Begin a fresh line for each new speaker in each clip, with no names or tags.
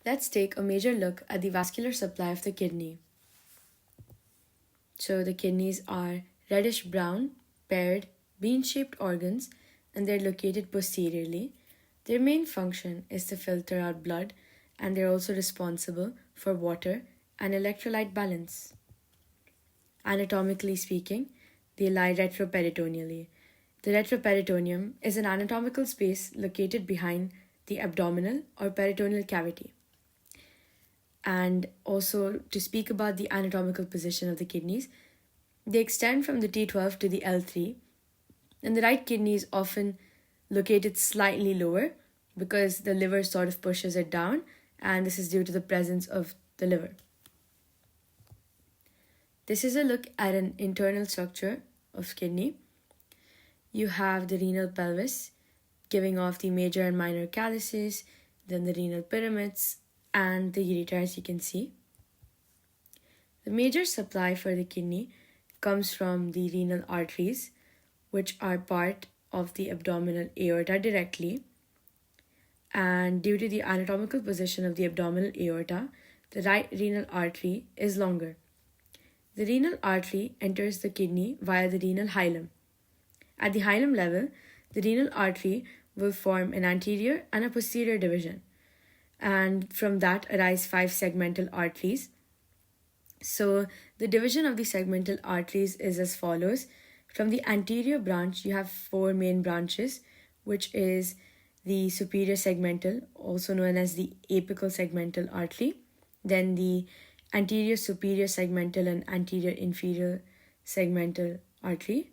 Let's take a major look at the vascular supply of the kidney. So the kidneys are reddish brown, paired, bean-shaped organs, and they're located posteriorly. Their main function is to filter out blood, and they're also responsible for water and electrolyte balance. Anatomically speaking, they lie retroperitoneally. The retroperitoneum is an anatomical space located behind the abdominal or peritoneal cavity. And also, to speak about the anatomical position of the kidneys, they extend from the T12 to the L3, and the right kidney is often located slightly lower because the liver sort of pushes it down, and this is due to the presence of the liver. This is a look at an internal structure of kidney. You have the renal pelvis, giving off the major and minor calyces, then the renal pyramids, and the ureter, as you can see. The major supply for the kidney comes from the renal arteries, which are part of the abdominal aorta directly. And due to the anatomical position of the abdominal aorta, the right renal artery is longer. The renal artery enters the kidney via the renal hilum. At the hilum level, the renal artery will form an anterior and a posterior division. And from that arise 5 segmental arteries. So the division of the segmental arteries is as follows. From the anterior branch, you have 4 main branches, which is the superior segmental, also known as the apical segmental artery, then the anterior superior segmental and anterior inferior segmental artery,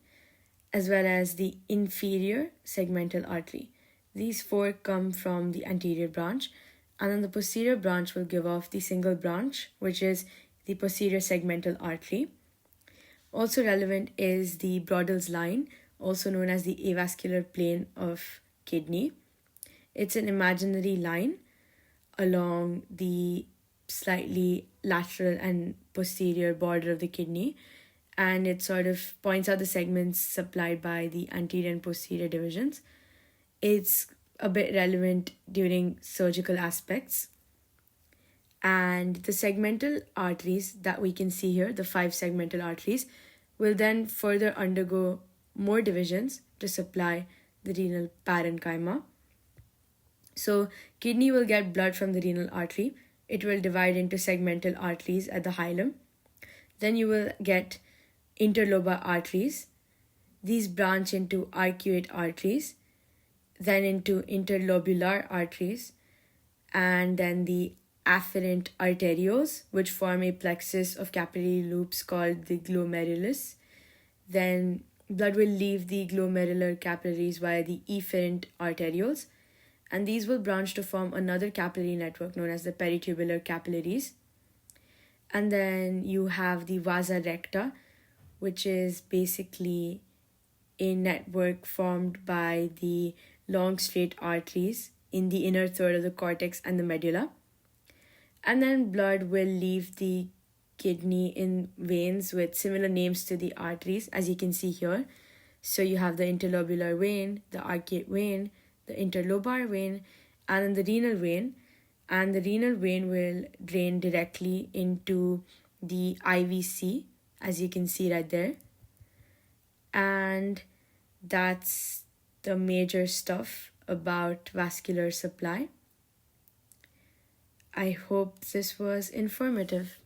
as well as the inferior segmental artery. These 4 come from the anterior branch, and then the posterior branch will give off the single branch, which is the posterior segmental artery. Also relevant is the Brodel's line, also known as the avascular plane of kidney. It's an imaginary line along the slightly lateral and posterior border of the kidney, and it sort of points out the segments supplied by the anterior and posterior divisions. It's a bit relevant during surgical aspects. And the segmental arteries that we can see here, the 5 segmental arteries, will then further undergo more divisions to supply the renal parenchyma. So kidney will get blood from the renal artery. It will divide into segmental arteries at the hilum. Then you will get interlobar arteries. These branch into arcuate arteries, then into interlobular arteries, and then the afferent arterioles, which form a plexus of capillary loops called the glomerulus. Then blood will leave the glomerular capillaries via the efferent arterioles, and these will branch to form another capillary network known as the peritubular capillaries. And then you have the vasa recta, which is basically a network formed by the long straight arteries in the inner third of the cortex and the medulla. And then blood will leave the kidney in veins with similar names to the arteries, as you can see here. So you have the interlobular vein, the arcuate vein, the interlobar vein, and then the renal vein. And the renal vein will drain directly into the IVC, as you can see right there. And that's the major stuff about vascular supply. I hope this was informative.